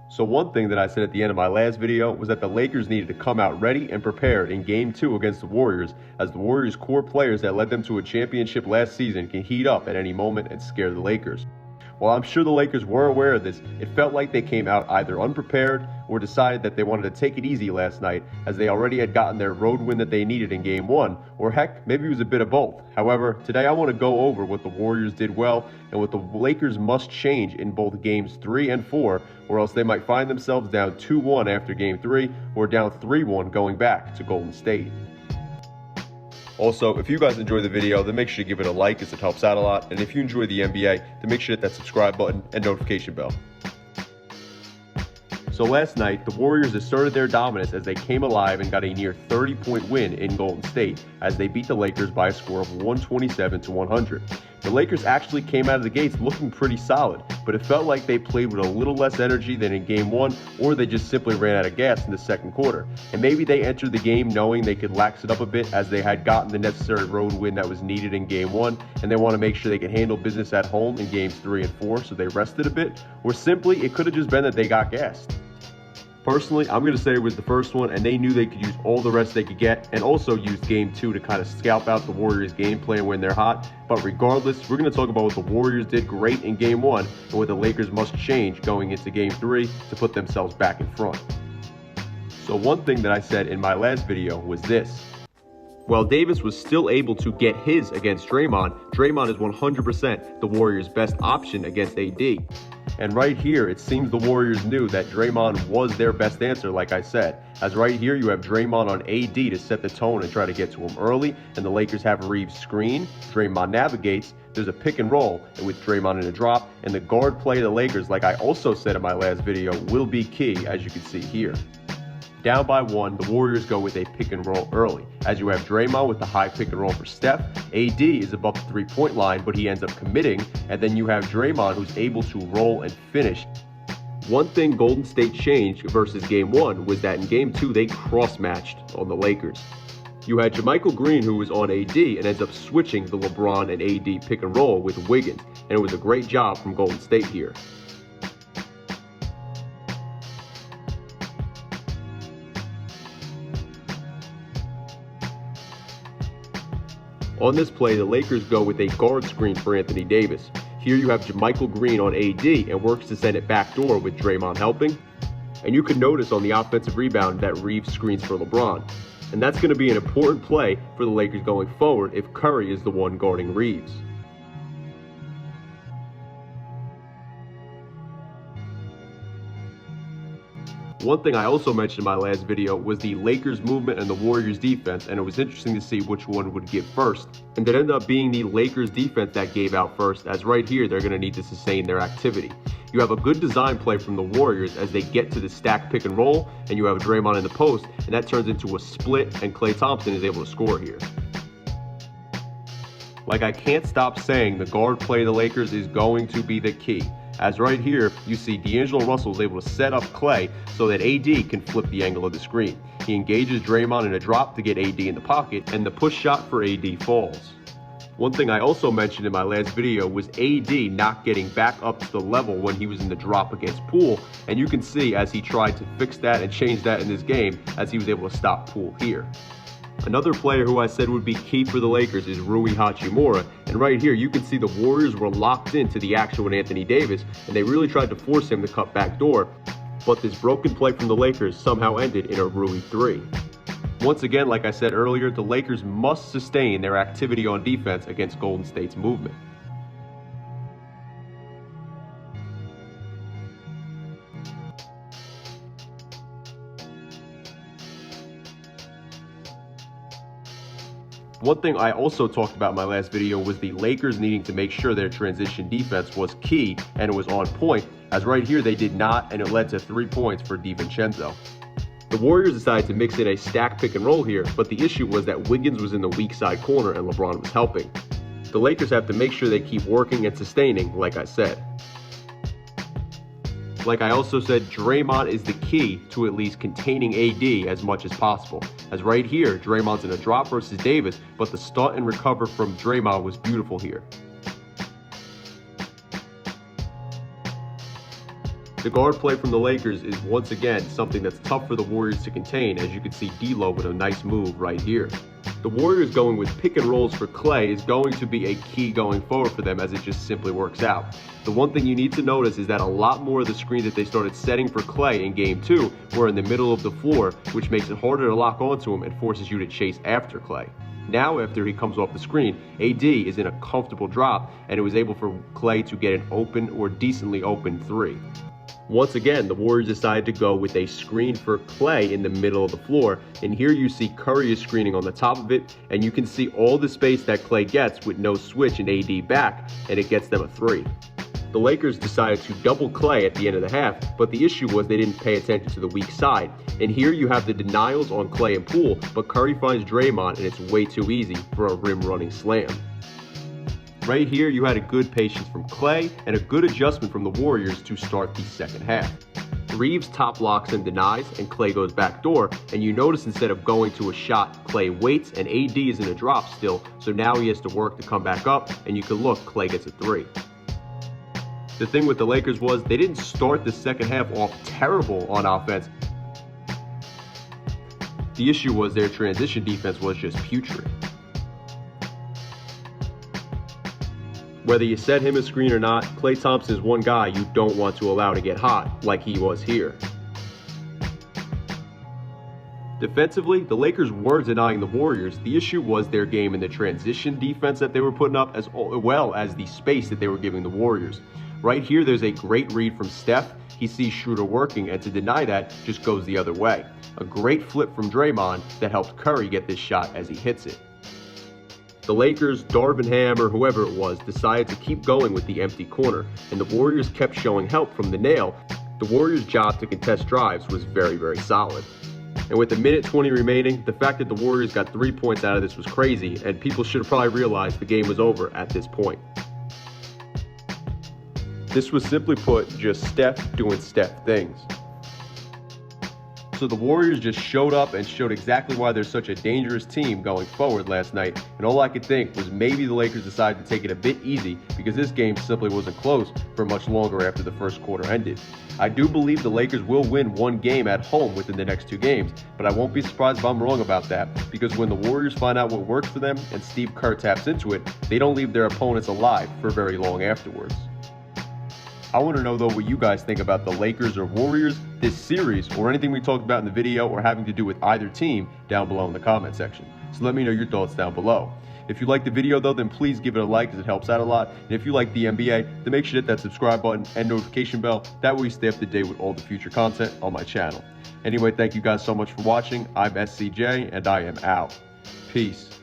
So one thing that I said at the end of my last video was that the Lakers needed to come out ready and prepared in Game 2 against the Warriors, as the Warriors' core players that led them to a championship last season can heat up at any moment and scare the Lakers. While I'm sure the Lakers were aware of this, it felt like they came out either unprepared or decided that they wanted to take it easy last night, as they already had gotten their road win that they needed in Game 1, or heck, maybe it was a bit of both. However, today I want to go over what the Warriors did well and what the Lakers must change in both Games 3 and 4, or else they might find themselves down 2-1 after Game 3 or down 3-1 going back to Golden State. Also, if you guys enjoy the video, then make sure to give it a like as it helps out a lot. And if you enjoy the NBA, then make sure to hit that subscribe button and notification bell. So last night, the Warriors asserted their dominance as they came alive and got a near 30-point win in Golden State as they beat the Lakers by a score of 127-100. The Lakers actually came out of the gates looking pretty solid, but it felt like they played with a little less energy than in Game 1, or they just simply ran out of gas in the second quarter. And maybe they entered the game knowing they could lax it up a bit as they had gotten the necessary road win that was needed in Game 1, and they want to make sure they can handle business at home in Games 3 and 4, so they rested a bit, or simply it could have just been that they got gassed. Personally, I'm going to say it was the first one, and they knew they could use all the rest they could get, and also use Game 2 to kind of scalp out the Warriors' game plan when they're hot. But regardless, we're going to talk about what the Warriors did great in Game 1, and what the Lakers must change going into Game 3 to put themselves back in front. So one thing that I said in my last video was this. While Davis was still able to get his against Draymond, Draymond is 100% the Warriors' best option against AD. And right here, it seems the Warriors knew that Draymond was their best answer, like I said. As right here, you have Draymond on AD to set the tone and try to get to him early, and the Lakers have Reeves screen, Draymond navigates, there's a pick and roll, and with Draymond in a drop, and the guard play of the Lakers, like I also said in my last video, will be key, as you can see here. Down by 1, the Warriors go with a pick and roll early, as you have Draymond with the high pick and roll for Steph. AD is above the three-point line, but he ends up committing, and then you have Draymond who's able to roll and finish. One thing Golden State changed versus Game 1 was that in Game 2 they cross-matched on the Lakers. You had JaMychal Green who was on AD and ends up switching the LeBron and AD pick and roll with Wiggins, and it was a great job from Golden State here. On this play, the Lakers go with a guard screen for Anthony Davis. Here you have JaMychal Green on AD and works to send it backdoor with Draymond helping. And you can notice on the offensive rebound that Reeves screens for LeBron. And that's going to be an important play for the Lakers going forward if Curry is the one guarding Reeves. One thing I also mentioned in my last video was the Lakers movement and the Warriors defense, and it was interesting to see which one would give first. And it ended up being the Lakers defense that gave out first, as right here they're going to need to sustain their activity. You have a good design play from the Warriors as they get to the stack pick and roll, and you have Draymond in the post, and that turns into a split, and Klay Thompson is able to score here. Like I can't stop saying, the guard play of the Lakers is going to be the key. As right here, you see D'Angelo Russell is able to set up Klay so that AD can flip the angle of the screen. He engages Draymond in a drop to get AD in the pocket, and the push shot for AD falls. One thing I also mentioned in my last video was AD not getting back up to the level when he was in the drop against Poole, and you can see as he tried to fix that and change that in this game, as he was able to stop Poole here. Another player who I said would be key for the Lakers is Rui Hachimura, and right here you can see the Warriors were locked into the action with Anthony Davis, and they really tried to force him to cut back door, but this broken play from the Lakers somehow ended in a Rui 3. Once again, like I said earlier, the Lakers must sustain their activity on defense against Golden State's movement. One thing I also talked about in my last video was the Lakers needing to make sure their transition defense was key and it was on point, as right here they did not, and it led to 3 points for DiVincenzo. The Warriors decided to mix in a stack pick and roll here, but the issue was that Wiggins was in the weak side corner and LeBron was helping. The Lakers have to make sure they keep working and sustaining, like I said. Like I also said, Draymond is the key to at least containing AD as much as possible. As right here, Draymond's in a drop versus Davis, but the stunt and recover from Draymond was beautiful here. The guard play from the Lakers is once again something that's tough for the Warriors to contain, as you can see D'Lo with a nice move right here. The Warriors going with pick and rolls for Klay is going to be a key going forward for them, as it just simply works out. The one thing you need to notice is that a lot more of the screens that they started setting for Klay in Game 2 were in the middle of the floor, which makes it harder to lock onto him and forces you to chase after Klay. Now, after he comes off the screen, AD is in a comfortable drop, and it was able for Klay to get an open or decently open three. Once again, the Warriors decided to go with a screen for Klay in the middle of the floor, and here you see Curry is screening on the top of it, and you can see all the space that Klay gets with no switch and AD back, and it gets them a three. The Lakers decided to double Klay at the end of the half, but the issue was they didn't pay attention to the weak side. And here you have the denials on Klay and Poole, but Curry finds Draymond, and it's way too easy for a rim running slam. Right here, you had a good patience from Klay and a good adjustment from the Warriors to start the second half. Reeves top blocks and denies, and Klay goes backdoor, and you notice instead of going to a shot, Klay waits, and AD is in a drop still, so now he has to work to come back up, and you can look, Klay gets a three. The thing with the Lakers was they didn't start the second half off terrible on offense. The issue was their transition defense was just putrid. Whether you set him a screen or not, Klay Thompson is one guy you don't want to allow to get hot like he was here. Defensively, the Lakers were denying the Warriors. The issue was their game in the transition defense that they were putting up, as well as the space that they were giving the Warriors. Right here, there's a great read from Steph. He sees Schroeder working, and to deny that just goes the other way. A great flip from Draymond that helped Curry get this shot as he hits it. The Lakers, Darvin Ham, or whoever it was, decided to keep going with the empty corner, and the Warriors kept showing help from the nail. The Warriors' job to contest drives was very, very solid. And with a minute 20 remaining, the fact that the Warriors got 3 points out of this was crazy, and people should have probably realized the game was over at this point. This was simply put, just Steph doing Steph things. So the Warriors just showed up and showed exactly why they're such a dangerous team going forward last night, and all I could think was maybe the Lakers decided to take it a bit easy because this game simply wasn't close for much longer after the first quarter ended. I do believe the Lakers will win one game at home within the next 2 games, but I won't be surprised if I'm wrong about that, because when the Warriors find out what works for them and Steve Kerr taps into it, they don't leave their opponents alive for very long afterwards. I want to know though what you guys think about the Lakers or Warriors, this series, or anything we talked about in the video or having to do with either team down below in the comment section. So let me know your thoughts down below. If you liked the video though, then please give it a like as it helps out a lot. And if you like the NBA, then make sure to hit that subscribe button and notification bell. That way you stay up to date with all the future content on my channel. Anyway, thank you guys so much for watching. I'm SCJ and I am out. Peace.